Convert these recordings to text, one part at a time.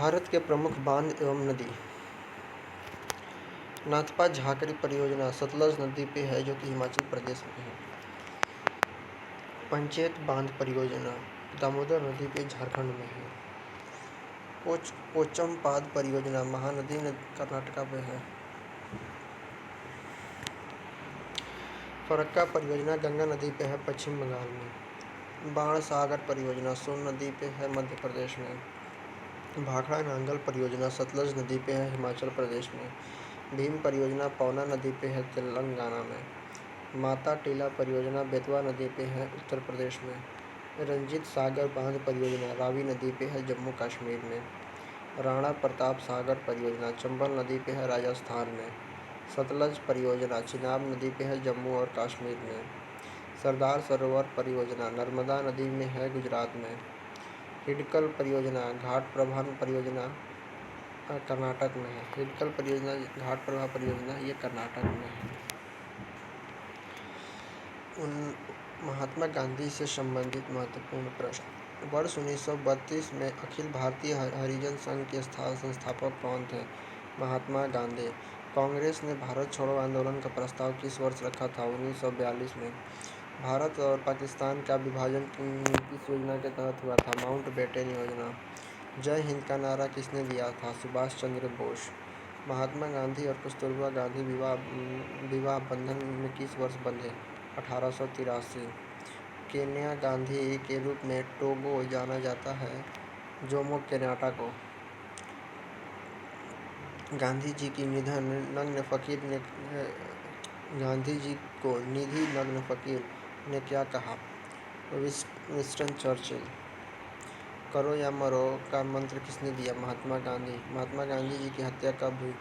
भारत के प्रमुख बांध एवं नदी। नाथपा झाकरी परियोजना सतलज नदी पे है जो कि हिमाचल प्रदेश में है। पंचेत बांध परियोजना दामोदर नदी पे झारखंड में है। पोचमपाद परियोजना महानदी कर्नाटका में है। फरक्का परियोजना गंगा नदी पे है पश्चिम बंगाल में। बाण सागर परियोजना सोन नदी पे है मध्य प्रदेश में। भाखड़ा नांगल परियोजना सतलज नदी पे है हिमाचल प्रदेश में। भीम परियोजना पौना नदी पे है तेलंगाना में। माता टीला परियोजना बेतवा नदी पे है उत्तर प्रदेश में। रंजीत सागर बांध परियोजना रावी नदी पे है जम्मू कश्मीर में। राणा प्रताप सागर परियोजना चंबल नदी पे है राजस्थान में। सतलज परियोजना चिनाब नदी पे है जम्मू और कश्मीर में। सरदार सरोवर परियोजना नर्मदा नदी में है गुजरात में। हिडकल परियोजना घाट प्रवाह परियोजना कर्नाटक में है। हिडकल परियोजना घाट प्रवाह परियोजना ये कर्नाटक में है। महात्मा गांधी से संबंधित महत्वपूर्ण प्रश्न। वर्ष 1932 में अखिल भारतीय हरिजन संघ के संस्थापक कौन थे? महात्मा गांधी। कांग्रेस ने भारत छोड़ो आंदोलन का प्रस्ताव किस वर्ष रखा था? 1942 में। भारत और पाकिस्तान का विभाजन किस योजना के तहत हुआ था? माउंटबेटन योजना। जय हिंद का नारा किसने दिया था? सुभाष चंद्र बोस। महात्मा गांधी और कस्तूरबा गांधी विवाह बंधन में किस वर्ष बंधे? 1883। केन्या गांधी के रूप में टोगो जाना जाता है। जोमो केन्याटा को। गांधी जी की निधन नग्न फकीर ने गांधी जी को निधि नग्न फकीर ने क्या कहा? Winston Churchill. करो या मरो का मंत्र किसने दिया? महात्मा गांधी। महात्मा गांधी जी की हत्या कब हुई?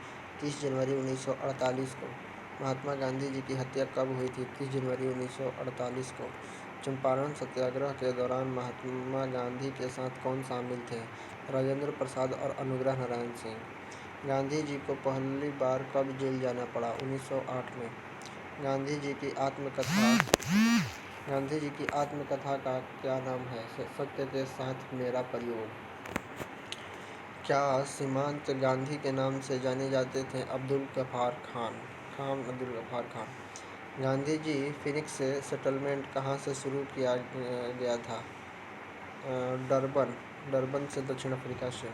30 जनवरी 1948 को। महात्मा गांधी जी की हत्या कब हुई थी? 30 जनवरी 1948 को। चंपारण सत्याग्रह के दौरान महात्मा गांधी के साथ कौन शामिल थे? राजेंद्र प्रसाद और अनुग्रह नारायण सिंह। गांधी जी को पहली बार कब जेल जाना पड़ा? 1908 में। गांधी जी की आत्मकथा का क्या नाम है? सत्य के साथ मेरा प्रयोग। क्या सीमांत गांधी के नाम से जाने जाते थे? अब्दुल गफ्फार खान। गांधी जी फिनिक्स सेटलमेंट कहाँ से शुरू किया गया था? डरबन से दक्षिण अफ्रीका से।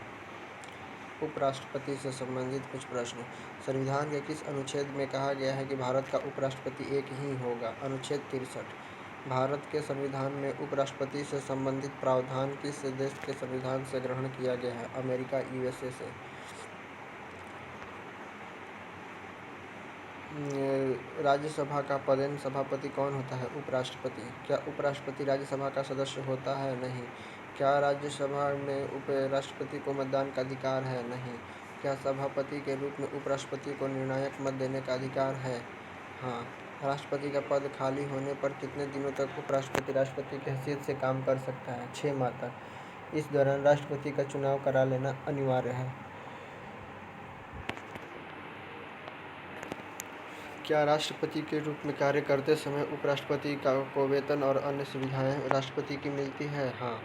उपराष्ट्रपति से संबंधित कुछ प्रश्न। संविधान के किस अनुच्छेद में कहा गया है कि भारत का उपराष्ट्रपति एक ही होगा? अनुच्छेद 63। भारत के संविधान में उपराष्ट्रपति से संबंधित प्रावधान किस देश के संविधान से ग्रहण किया गया है? अमेरिका USA से। राज्यसभा का पदेन सभापति कौन होता है? उपराष्ट्रपति। क्या उपराष्ट्रपति राज्यसभा का सदस्य होता है? नहीं। क्या राज्यसभा में उपराष्ट्रपति को मतदान का अधिकार है? नहीं। क्या सभापति के रूप में उपराष्ट्रपति को निर्णायक मत देने का अधिकार है? हाँ। राष्ट्रपति का पद खाली होने पर कितने दिनों तक उपराष्ट्रपति राष्ट्रपति की हैसियत से काम कर सकता है? 6 माह तक। इस दौरान राष्ट्रपति का चुनाव करा लेना अनिवार्य है। क्या राष्ट्रपति के रूप में कार्य करते समय उपराष्ट्रपति को वेतन और अन्य सुविधाएं राष्ट्रपति की मिलती है? हाँ।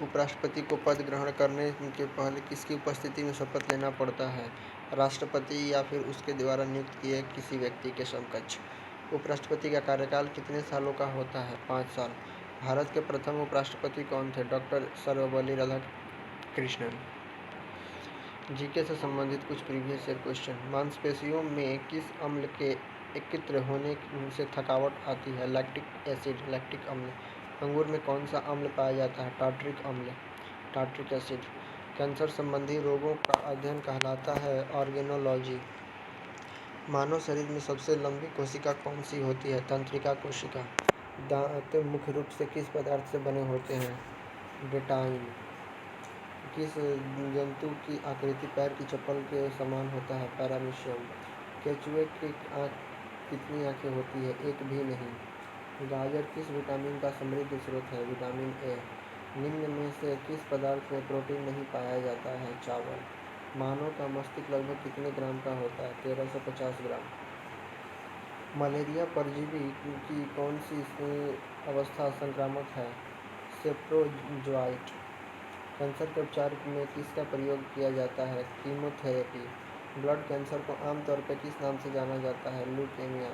उपराष्ट्रपति को पद ग्रहण करने के पहले किसकी उपस्थिति में शपथ लेना पड़ता है? राष्ट्रपति या फिर उसके द्वारा नियुक्त किए किसी व्यक्ति के समकक्ष। उपराष्ट्रपति का कार्यकाल कितने सालों का होता है? 5 साल। भारत के प्रथम उपराष्ट्रपति कौन थे? डॉक्टर सर्वपल्ली राधाकृष्णन। जीके से संबंधित कुछ प्रीवियस ईयर क्वेश्चन। मांसपेशियों में किस अम्ल के एकत्र होने से थकावट आती है? लैक्टिक एसिड, लैक्टिक अम्ल। अंगूर में कौन सा अम्ल पाया जाता है? टार्ट्रिक अम्ल, टार्ट्रिक एसिड। कैंसर संबंधी रोगों का अध्ययन कहलाता है ऑर्गेनोलॉजी। मानव शरीर में सबसे लंबी कोशिका कौन सी होती है? तंत्रिका कोशिका। दांत मुख्य रूप से किस पदार्थ से बने होते हैं? डेटाइन। किस जंतु की आकृति पैर की चप्पल के समान होता है? पैरामीशियम। केंचुए की कितनी आंखें होती है? एक भी नहीं। गाजर किस विटामिन का समृद्ध स्रोत है? Vitamin A. निम्न में से किस पदार्थ में प्रोटीन नहीं पाया जाता है? चावल। मानव का मस्तिष्क लगभग कितने ग्राम का होता है? 1350 ग्राम। मलेरिया परजीवी की कौन सी अवस्था संक्रामक है? सेप्रोजोइट। कैंसर के उपचार में किसका प्रयोग किया जाता है? कीमोथेरेपी। ब्लड कैंसर को आमतौर पर किस नाम से जाना जाता है? ल्यूकेमिया।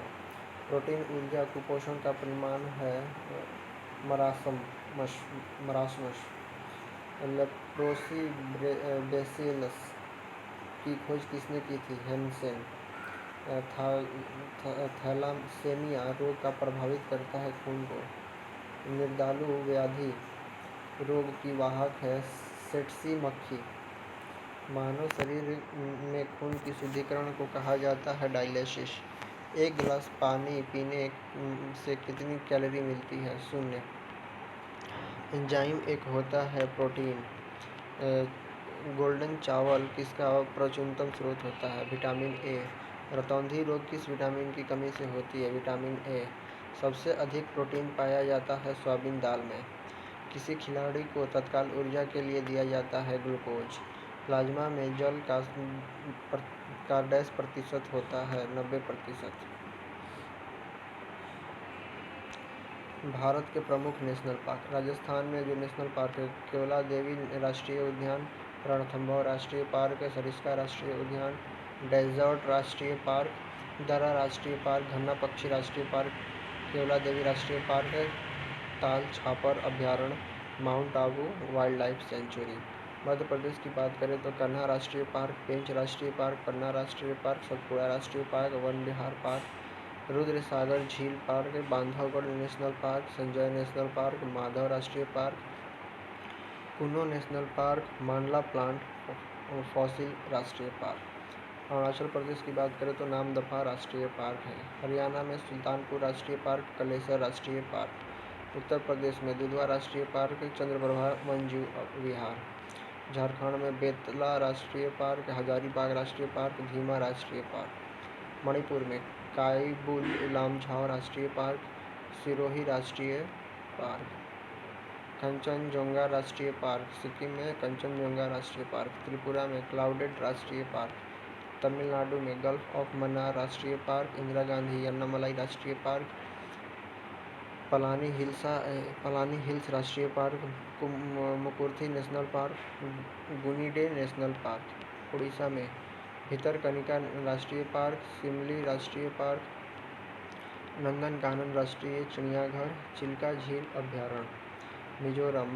प्रोटीन ऊर्जा कुपोषण का परिणाम है? मरासमस। लेप्रोसिबेसिलस की खोज किसने की थी? हेनसेन। थैलासेमिया रोग का प्रभावित करता है खून को? निर्दालु व्याधि रोग की वाहक है? सेटसी मक्खी। मानव शरीर में खून की शुद्धिकरण को कहा जाता है डायलिसिस। एक गिलास पानी पीने से कितनी कैलोरी मिलती है? 0। एंजाइम एक होता है प्रोटीन। गोल्डन चावल किसका प्राचीनतम स्रोत होता है? Vitamin A. रतौंधी रोग किस विटामिन की कमी से होती है? Vitamin A. सबसे अधिक प्रोटीन पाया जाता है सोयाबीन दाल में। किसी खिलाड़ी को तत्काल ऊर्जा के लिए दिया जाता है ग्लूकोज। प्लाज्मा में जल का डैश प्रतिशत होता है? 90%। भारत के प्रमुख नेशनल पार्क। राजस्थान में जो नेशनल पार्क है, केवला देवी राष्ट्रीय उद्यान, रणथंभौर राष्ट्रीय पार्क, सरिस्का राष्ट्रीय उद्यान, डेजर्ट राष्ट्रीय पार्क, दर्रा राष्ट्रीय पार्क, घन्ना पक्षी राष्ट्रीय पार्क, केवला देवी राष्ट्रीय पार्क, ताल छापर अभ्यारण्य, Mount Abu wild life sanctuary. Madhya Pradesh की बात करें तो कन्हा राष्ट्रीय पार्क, पेंच राष्ट्रीय पार्क, पन्ना राष्ट्रीय पार्क, सतपुड़ा राष्ट्रीय पार्क, वन विहार पार्क, रुद्र सागर झील park, Bandhavgarh national park, Sanjay national park, Madhav राष्ट्रीय पार्क, कुनो नेशनल पार्क, मांडला प्लांट फॉसिल राष्ट्रीय पार्क। अरुणाचल प्रदेश की बात करें तो नामदफा राष्ट्रीय पार्क है। हरियाणा में सुल्तानपुर राष्ट्रीय पार्क, कलेसर राष्ट्रीय पार्क। उत्तर प्रदेश में दुधवा राष्ट्रीय पार्क, चंद्रप्रभा वन्यजीव विहार। झारखंड में बेतला राष्ट्रीय पार्क, हजारीबाग राष्ट्रीय पार्क, धीमा राष्ट्रीय पार्क। मणिपुर में काइबुल लामझाओ राष्ट्रीय पार्क, सिरोही राष्ट्रीय पार्क। कंचनजंगा राष्ट्रीय पार्क, सिक्किम में कंचनजंगा राष्ट्रीय पार्क। त्रिपुरा में क्लाउडेड राष्ट्रीय पार्क। तमिलनाडु में गल्फ ऑफ मन्नार राष्ट्रीय पार्क, इंदिरा गांधी यन्नामलाई राष्ट्रीय पार्क, पलानी हिल्स राष्ट्रीय park, Mukurthi national park, Guindy national park. Orissa में भितरकनिका राष्ट्रीय पार्क, सिमली राष्ट्रीय पार्क, नंदनकानन राष्ट्रीय चिड़ियाघर, चिल्का झील अभ्यारण्य। मिजोरम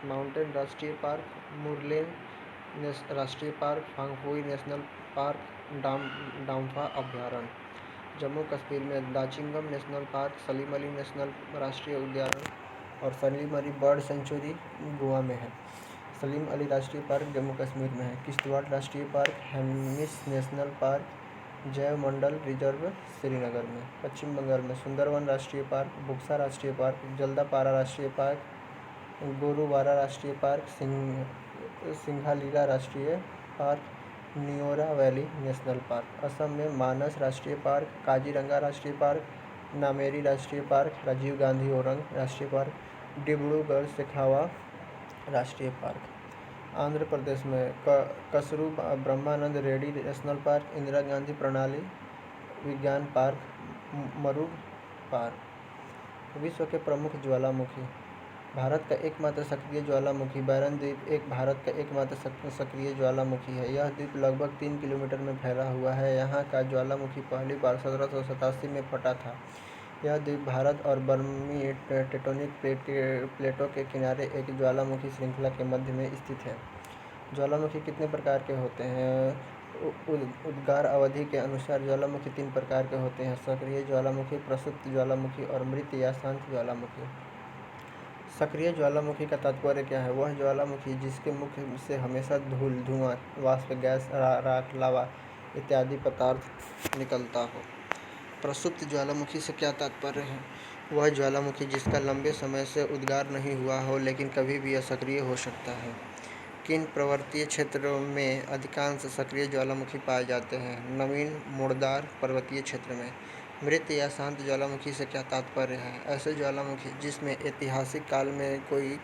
माउंटेन राष्ट्रीय पार्क, मुरलेन राष्ट्रीय park, Phawngpui national park, Dampa अभ्यारण्य। जम्मू कश्मीर में Dachigam national park, Salim Ali national राष्ट्रीय उद्यान और सलीम अली बर्ड सेंचुरी गोवा में है। सलीम अली राष्ट्रीय पार्क जम्मू कश्मीर में है। किश्तवाड़ राष्ट्रीय पार्क, हेमिस नेशनल पार्क, जैव मंडल रिजर्व श्रीनगर में। पश्चिम बंगाल में सुंदरवन राष्ट्रीय पार्क, बुक्सा राष्ट्रीय पार्क, जल्दापारा राष्ट्रीय पार्क, गोरुवारा राष्ट्रीय पार्क, सिंघालीला राष्ट्रीय park, Neora valley national park. Assam में मानस राष्ट्रीय पार्क, काजीरंगा राष्ट्रीय पार्क, नामेरी राष्ट्रीय पार्क, राजीव गांधी ओरंग राष्ट्रीय पार्क, डिब्रूगढ़ सेखावा राष्ट्रीय पार्क। आंध्र प्रदेश में कसरू ब्रह्मानंद रेड्डी नेशनल पार्क, इंदिरा गांधी प्रणाली विज्ञान पार्क, मरुग पार्क। विश्व के प्रमुख ज्वालामुखी। भारत का एकमात्र सक्रिय ज्वालामुखी बैरन द्वीप एक भारत का एकमात्र सक्रिय ज्वालामुखी है। यह द्वीप लगभग 3 किलोमीटर में फैला हुआ है। यहाँ का ज्वालामुखी पहली बार 1787 में फटा था। यह द्वीप भारत और बर्मी टेक्टोनिक प्लेटों के किनारे एक ज्वालामुखी श्रृंखला के मध्य में स्थित है। ज्वालामुखी कितने प्रकार के होते हैं? उद्गार अवधि के अनुसार ज्वालामुखी 3 प्रकार के होते हैं: सक्रिय ज्वालामुखी, प्रसुप्त ज्वालामुखी और मृत या शांत ज्वालामुखी। सक्रिय ज्वालामुखी का तात्पर्य क्या है? वह ज्वालामुखी जिसके मुख से हमेशा धूल, धुआं, वाष्प, गैस, राख, लावा इत्यादि पदार्थ निकलता हो। प्रसुप्त ज्वालामुखी से क्या तात्पर्य है? वह ज्वालामुखी जिसका लंबे समय से उद्गार नहीं हुआ हो लेकिन कभी भी असक्रिय हो सकता है। किन पर्वतीय क्षेत्रों में अधिकांश सक्रिय ज्वालामुखी पाए जाते हैं? नवीन मोड़दार पर्वतीय क्षेत्र में। मृत या शांत ज्वालामुखी से क्या तात्पर्य है? ऐसे ज्वालामुखी जिसमें ऐतिहासिक काल में कोई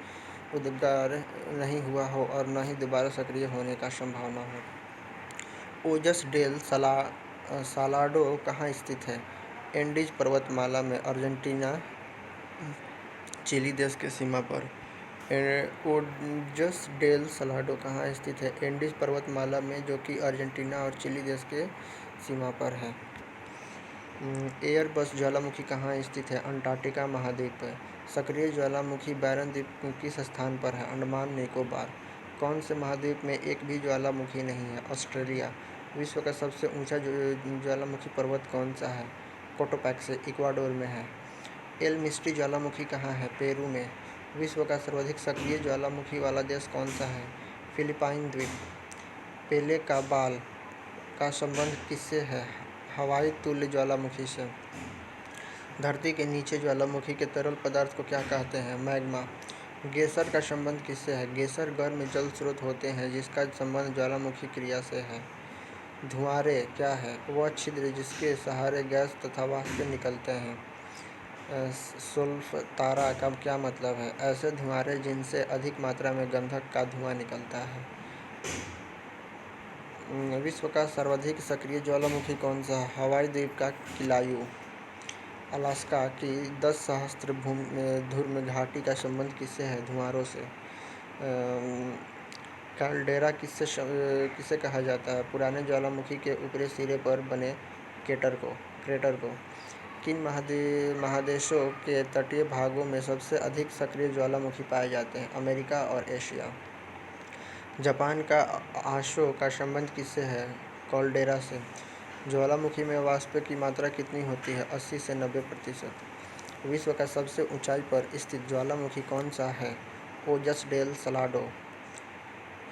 उद्गार नहीं हुआ हो और न ही दोबारा सक्रिय होने का संभावना हो। ओजस डेल सालाडो कहाँ स्थित है? एंडीज पर्वतमाला में, अर्जेंटीना चिली देश के सीमा पर। ओजस डेल सलाडो कहाँ स्थित है? एंडीज पर्वतमाला में, जो कि अर्जेंटीना और चिली देश के सीमा पर है। एयरबस ज्वालामुखी कहाँ स्थित है? अंटार्कटिका महाद्वीप पर। सक्रिय ज्वालामुखी बैरन द्वीप किस स्थान पर है? अंडमान निकोबार। कौन से महाद्वीप में एक भी ज्वालामुखी नहीं है? ऑस्ट्रेलिया। विश्व का सबसे ऊंचा ज्वालामुखी पर्वत कौन सा है? कोटोपैक्सी, इक्वाडोर में है। एल मिस्टी ज्वालामुखी कहाँ है? पेरू में। विश्व का सर्वाधिक सक्रिय ज्वालामुखी वाला देश कौन सा है? फिलिपाइन द्वीप। पेले का बाल का संबंध किससे है? हवाई तुल्य ज्वालामुखी से। धरती के नीचे ज्वालामुखी के तरल पदार्थ को क्या कहते हैं? मैग्मा। गेसर का संबंध किससे है? गेसर गर्म जल स्रोत होते हैं जिसका संबंध ज्वालामुखी क्रिया से है। धुआंरे क्या है? वह छिद्र जिसके सहारे गैस तथा वाष्प निकलते हैं। सोल्फतारा का क्या मतलब है? ऐसे धुआंरे जिनसे अधिक मात्रा में गंधक का धुआं निकलता है। विश्व का सर्वाधिक सक्रिय ज्वालामुखी कौन सा है? हवाई द्वीप का किलायू। अलास्का की 10 सहस्त्र धूम्र घाटी का संबंध किससे है? धुआंरों से। कैल्डेरा किसे कहा जाता है? पुराने ज्वालामुखी के ऊपरी सिरे पर बने क्रेटर को। किन महादेशों के तटीय भागों में सबसे अधिक सक्रिय ज्वालामुखी पाए जाते हैं? अमेरिका और एशिया। जापान का आशो का संबंध किससे है? कैल्डेरा से। ज्वालामुखी में वाष्प की मात्रा कितनी होती है? 80 से 90%। विश्व का सबसे ऊंचाई पर स्थित ज्वालामुखी कौन सा है? ओजस डेल सलाडो।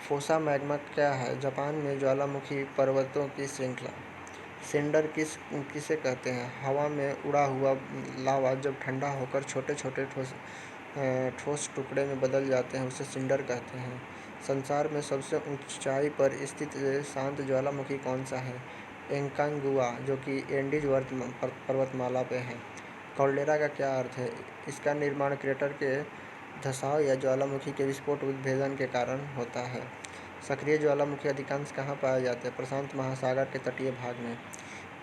फोसा मैग्मा क्या है? जापान में ज्वालामुखी पर्वतों की श्रृंखला। सिंडर किसे कहते हैं? हवा में उड़ा हुआ लावा जब ठंडा होकर छोटे छोटे ठोस टुकड़े में बदल जाते हैं उसे सिंडर कहते हैं। संसार में सबसे ऊंचाई पर स्थित शांत ज्वालामुखी कौन सा है? एंकांगुआ, जो कि एंडीज पर्वतमाला पे है। कैल्डेरा का क्या अर्थ है? इसका निर्माण क्रेटर के धंसाव या ज्वालामुखी के विस्फोट उद्भेदन के कारण होता है। सक्रिय ज्वालामुखी अधिकांश कहाँ पाए जाते हैं? प्रशांत महासागर के तटीय भाग में।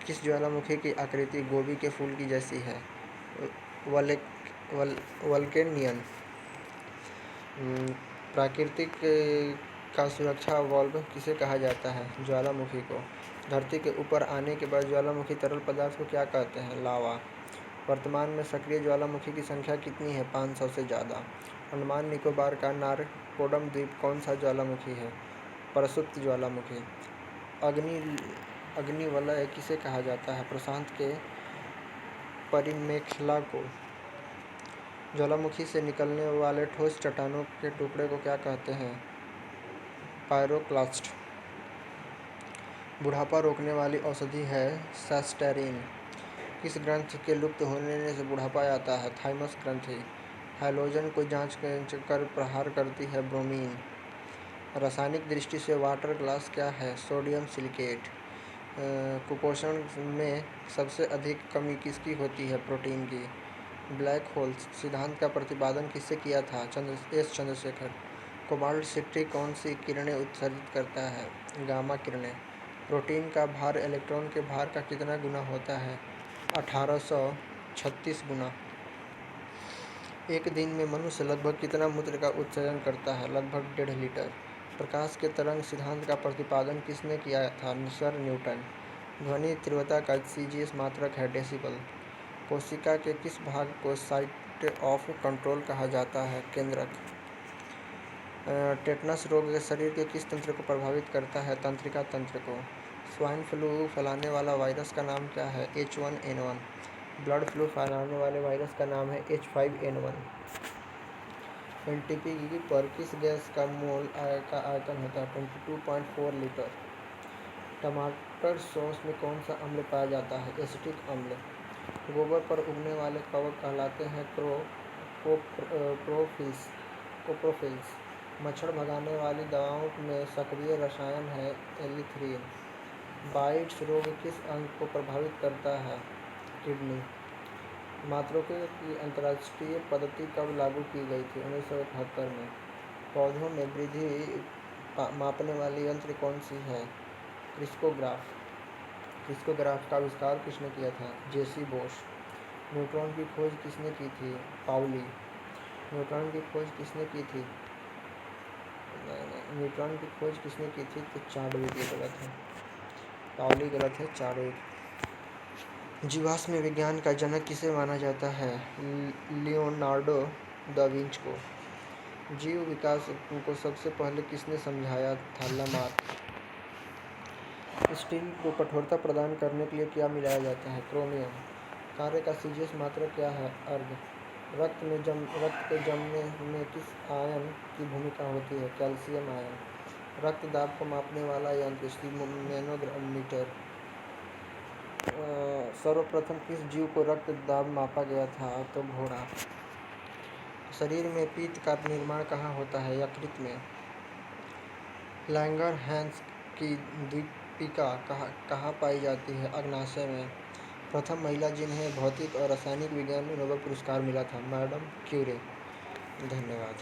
किस ज्वालामुखी की आकृति गोभी के फूल की जैसी है? वल्केनियन। प्राकृतिक का सुरक्षा वाल्व किसे कहा जाता है? ज्वालामुखी को। धरती के ऊपर आने के बाद ज्वालामुखी तरल पदार्थ को क्या कहते हैं? लावा। वर्तमान में सक्रिय ज्वालामुखी की संख्या कितनी है? 500 से ज़्यादा। अंडमान निकोबार का नारकोडम द्वीप कौन सा ज्वालामुखी है? प्रसुप्त ज्वालामुखी। अग्निवलय किसे कहा जाता है? प्रशांत के परिमेखला को। ज्वालामुखी से निकलने वाले ठोस चट्टानों के टुकड़े को क्या कहते हैं? पायरोक्लास्ट। बुढ़ापा रोकने वाली औषधि है सस्टेरिन। किस ग्रंथि के लुप्त होने से बुढ़ापा आता है? थाइमस ग्रंथि। हैलोजन को जांच कर प्रहार करती है ब्रोमीन। रासायनिक दृष्टि से वाटर ग्लास क्या है? Sodium silicate. कुपोषण में सबसे अधिक कमी किसकी होती है? प्रोटीन की। ब्लैक होल्स सिद्धांत का प्रतिपादन किससे किया था? एस चंद्रशेखर। कोबाल्ट 60 कौन सी किरणें उत्सर्जित करता है? गामा किरणें। प्रोटीन का भार इलेक्ट्रॉन के भार का कितना गुना होता है? 1836 गुना। एक दिन में मनुष्य लगभग कितना मूत्र का उत्सर्जन करता है? लगभग 1.5 लीटर। प्रकाश के तरंग सिद्धांत का प्रतिपादन किसने किया था? Sir Newton. ध्वनि तीव्रता का सीजीएस मात्रक है? डेसिबल। कोशिका के किस भाग को साइट ऑफ कंट्रोल कहा जाता है? केंद्रक। टेटनस रोग शरीर के किस तंत्र को प्रभावित करता है? तंत्रिका तंत्र को। स्वाइन फ्लू फैलाने वाला वायरस का नाम क्या है? H1N1। ब्लड फ्लू फैलाने वाले वायरस का नाम है H5N1। एनटीपी पर किस गैस का मोल का आयतन होता है? 22.4 लीटर। टमाटर सॉस में कौन सा अम्ल पाया जाता है? एसिटिक अम्ल। गोबर पर उगने वाले कवक कहलाते हैं कोप्रोफिल्स। मच्छर भगाने वाली दवाओं में सक्रिय रसायन है एलिथ्रिन। बाइट्स रोग किस अंग को प्रभावित करता है? किडनी। मात्रकों की अंतर्राष्ट्रीय पद्धति कब लागू की गई थी? 1971 में। पौधों में वृद्धि मापने वाली यंत्र कौन सी है? क्रिस्कोग्राफ। क्रिस्कोग्राफ का आविष्कार किसने किया था? जेसी बोस। न्यूट्रॉन की खोज किसने की थी? पाउली। न्यूट्रॉन की खोज किसने की थी? न्यूट्रॉन की खोज किसने की थी? तो चार्विक। ये गलत है, पाउली गलत है, चार्विक। जीवाश्म विज्ञान का जनक किसे माना जाता है? लियोनार्डो दा विंची को। जीव विकास को सबसे पहले किसने समझाया था? लामार्क। स्टील को कठोरता प्रदान करने के लिए क्या मिलाया जाता है? क्रोमियम। कार्य का सीजीएस मात्रक क्या है? अर्ग। रक्त के जमने में किस आयन की भूमिका होती है? Calcium ion. रक्त दाब को मापने वाला यंत्र? मैनोमीटर। सर्वप्रथम किस जीव को रक्त दाब मापा गया था? तो घोड़ा। शरीर में पित्त का निर्माण कहाँ होता है? यकृत में। लैंगरहैंस की द्वीपिका कहाँ पाई जाती है? अग्न्याशय में। प्रथम महिला जिन्हें भौतिक और रासायनिक विज्ञान में नोबेल पुरस्कार मिला था? Madam Curie. धन्यवाद।